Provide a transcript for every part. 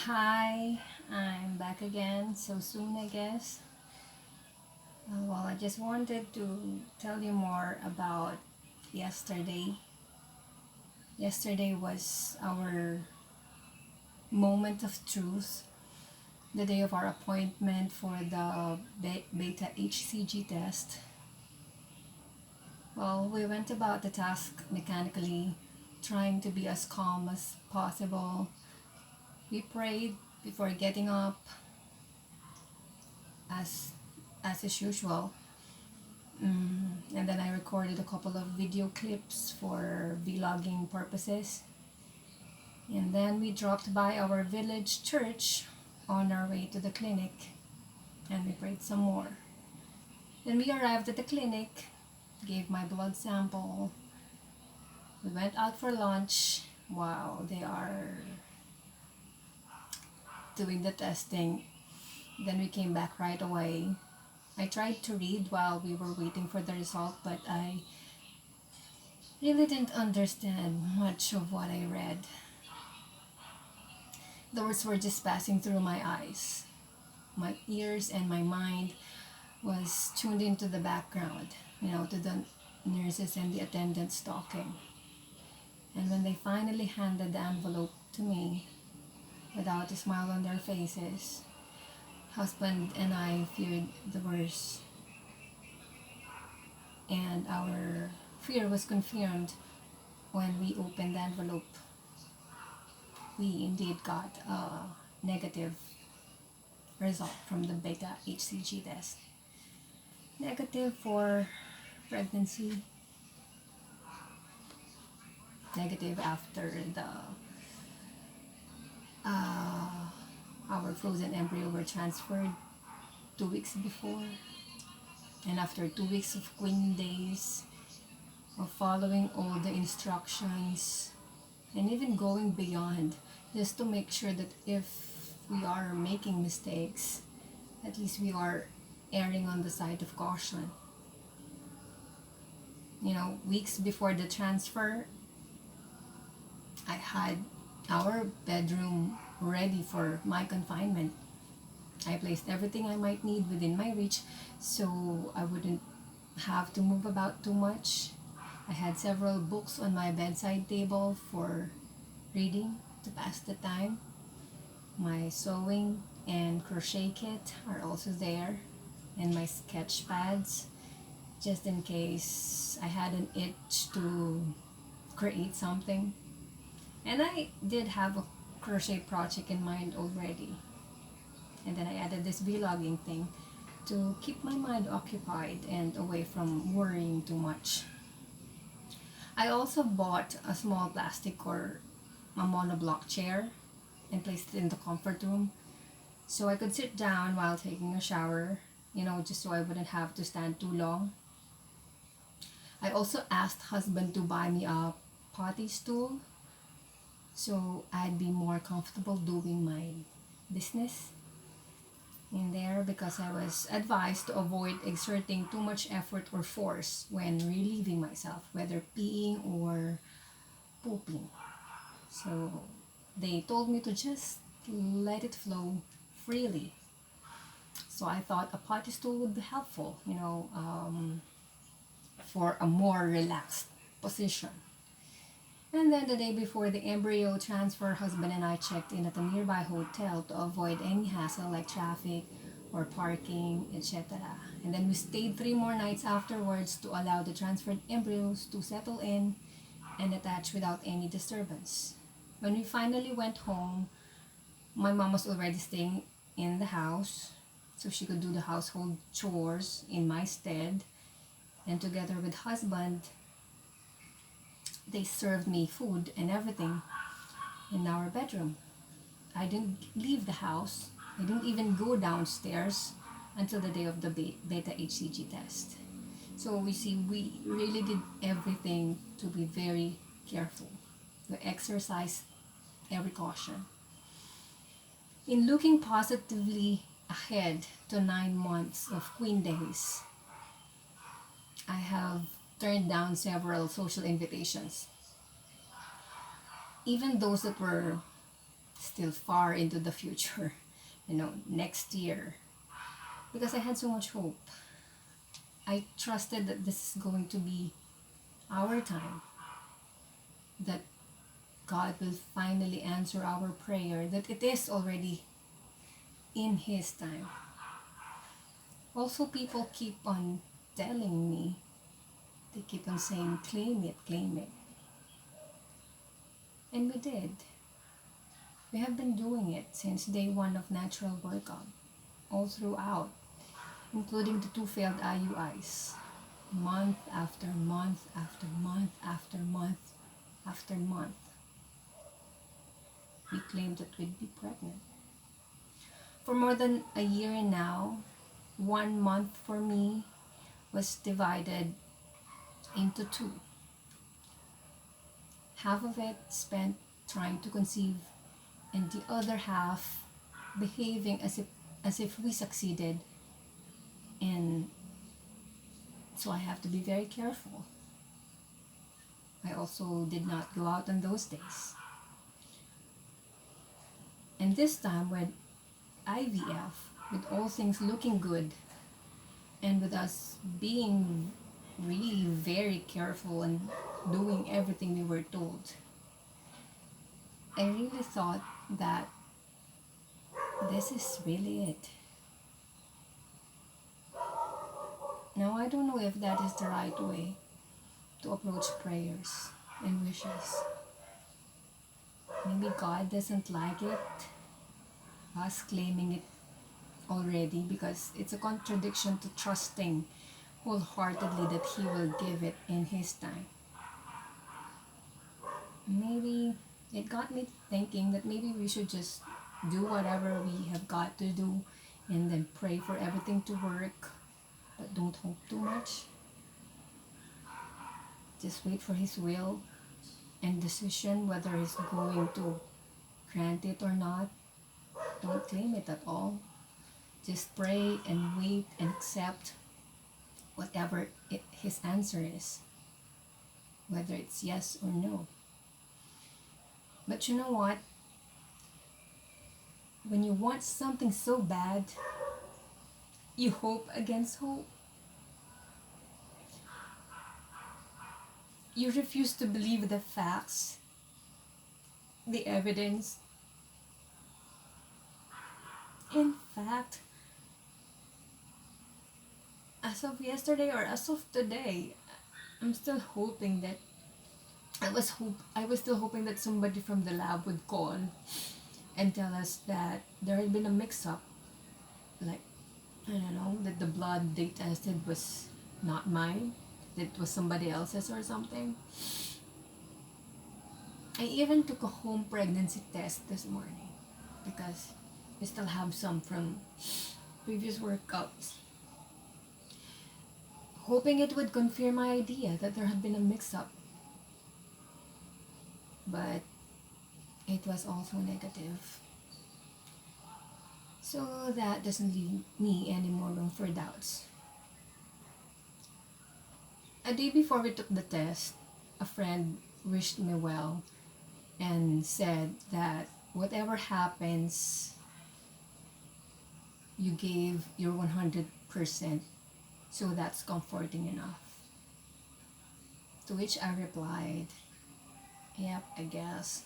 Hi, I'm back again so soon, I guess. I just wanted to tell you more about yesterday. Yesterday was our moment of truth, the day of our appointment for the beta HCG test. Well, we went about the task mechanically, trying to be as calm as possible. We prayed before getting up, as as usual. And then I recorded a couple of video clips for vlogging purposes. And then we dropped by our village church on our way to the clinic and we prayed some more. Then we arrived at the clinic, gave my blood sample. We went out for lunch. Wow, they are doing the testing. Then we came back right away. I tried to read while we were waiting for the result, but I really didn't understand much of what I read. The words were just passing through my eyes. My ears and my mind was tuned into the background, to the nurses and the attendants talking. And when they finally handed the envelope to me, without a smile on their faces, husband and I feared the worst. And our fear was confirmed when we opened the envelope. We indeed got a negative result from the beta HCG test. Negative for pregnancy, negative after the our frozen embryo were transferred 2 weeks before, and after 2 weeks of queen days of following all the instructions and even going beyond just to make sure that if we are making mistakes, at least we are erring on the side of caution. Weeks before the transfer, I had our bedroom ready for my confinement. I placed everything I might need within my reach so I wouldn't have to move about too much. I had several books on my bedside table for reading to pass the time. My sewing and crochet kit are also there, and my sketch pads, just in case I had an itch to create something. And I did have a crochet project in mind already. And then I added this vlogging thing to keep my mind occupied and away from worrying too much. I also bought a small plastic or a monoblock chair and placed it in the comfort room so I could sit down while taking a shower, just so I wouldn't have to stand too long. I also asked husband to buy me a potty stool so I'd be more comfortable doing my business in there, because I was advised to avoid exerting too much effort or force when relieving myself, whether peeing or pooping. So they told me to just let it flow freely. So I thought a potty stool would be helpful, for a more relaxed position. And then the day before the embryo transfer, husband and I checked in at a nearby hotel to avoid any hassle like traffic or parking, etc. And then we stayed 3 more nights afterwards to allow the transferred embryos to settle in and attach without any disturbance. When we finally went home, my mom was already staying in the house, so she could do the household chores in my stead. And together with husband, they served me food and everything in our bedroom. I didn't leave the house. I didn't even go downstairs until the day of the beta HCG test. So we see we really did everything to be very careful. We exercised every caution. In looking positively ahead to 9 months of queen days, I have turned down several social invitations, even those that were still far into the future, next year, because I had so much hope. I trusted that this is going to be our time, that God will finally answer our prayer, that it is already in His time. Also, people keep on telling me, they keep on saying, claim it, claim it. And we did. We have been doing it since day one of natural workup, all throughout, including the 2 failed IUIs. Month after month after month after month after month, we claimed that we'd be pregnant. For more than a year now, 1 month for me was divided into 2. Half of it spent trying to conceive, and the other half behaving as if we succeeded. And so I have to be very careful. I also did not go out on those days. And this time with IVF, with all things looking good, and with us being really very careful and doing everything we were told, I really thought that this is really it. Now, I don't know if that is the right way to approach prayers and wishes. Maybe God doesn't like it, us claiming it already, because it's a contradiction to trusting wholeheartedly that He will give it in His time. Maybe it got me thinking that maybe we should just do whatever we have got to do and then pray for everything to work, but don't hope too much. Just wait for His will and decision whether He's going to grant it or not. Don't claim it at all. Just pray and wait and accept whatever His answer is, whether it's yes or no. But you know what? When you want something so bad, you hope against hope. You refuse to believe the facts, the evidence. In fact, as of yesterday or as of today, I'm still hoping that I was still hoping that somebody from the lab would call and tell us that there had been a mix-up, like, I don't know, that the blood they tested was not mine, that it was somebody else's or something. I even took a home pregnancy test this morning because we still have some from previous workups, hoping it would confirm my idea that there had been a mix-up. But it was also negative. So that doesn't leave me any more room for doubts. A day before we took the test, a friend wished me well and said that whatever happens, you gave your 100%, so that's comforting enough. To which I replied, yep, I guess.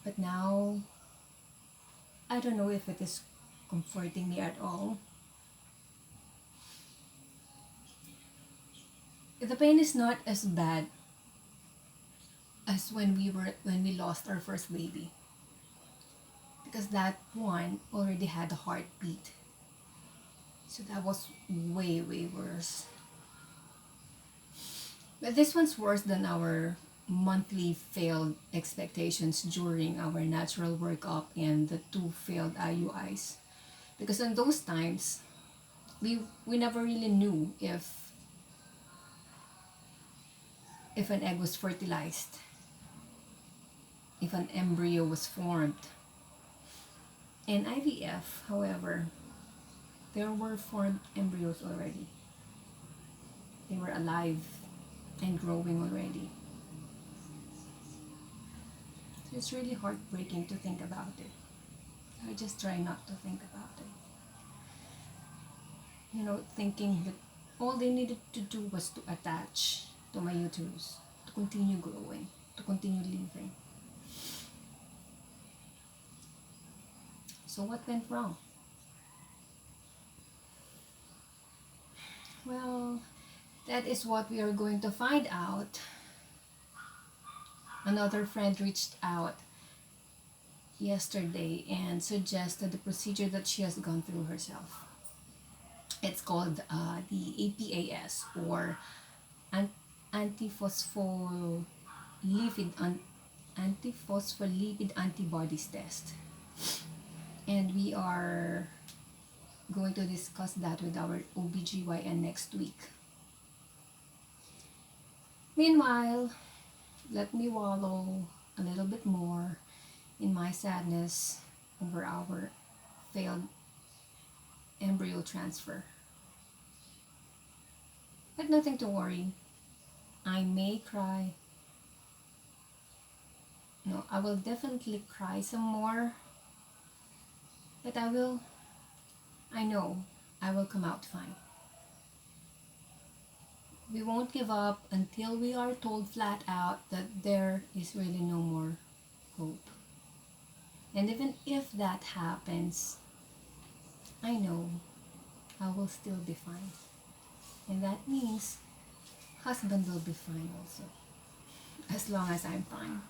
But now, I don't know if it is comforting me at all. The pain is not as bad as when we lost our first baby, because that one already had a heartbeat. So that was way worse. But this one's worse than our monthly failed expectations during our natural workup and the 2 failed IUIs. Because in those times, we never really knew if an egg was fertilized, if an embryo was formed. In IVF, however, there were formed embryos already. They were alive and growing already. It's really heartbreaking to think about it. I just try not to think about it. Thinking that all they needed to do was to attach to my uterus, to continue growing, to continue living. So what went wrong? Well, that is what we are going to find out. Another friend reached out yesterday and suggested the procedure that she has gone through herself. It's called the APAS, or antiphospholipid antiphospholipid antibodies test. And we are going to discuss that with our OBGYN next week. Meanwhile, let me wallow a little bit more in my sadness over our failed embryo transfer. But nothing to worry. I may cry. No, I will definitely cry some more. But I know I will come out fine. We won't give up until we are told flat out that there is really no more hope. And even if that happens, I know I will still be fine. And that means husband will be fine also, as long as I'm fine.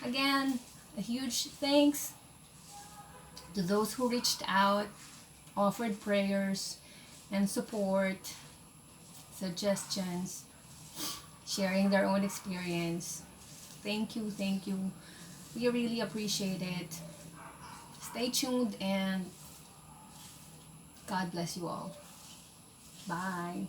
Again, a huge thanks to those who reached out, offered prayers and support, suggestions, sharing their own experience. Thank you, thank you. We really appreciate it. Stay tuned and God bless you all. Bye.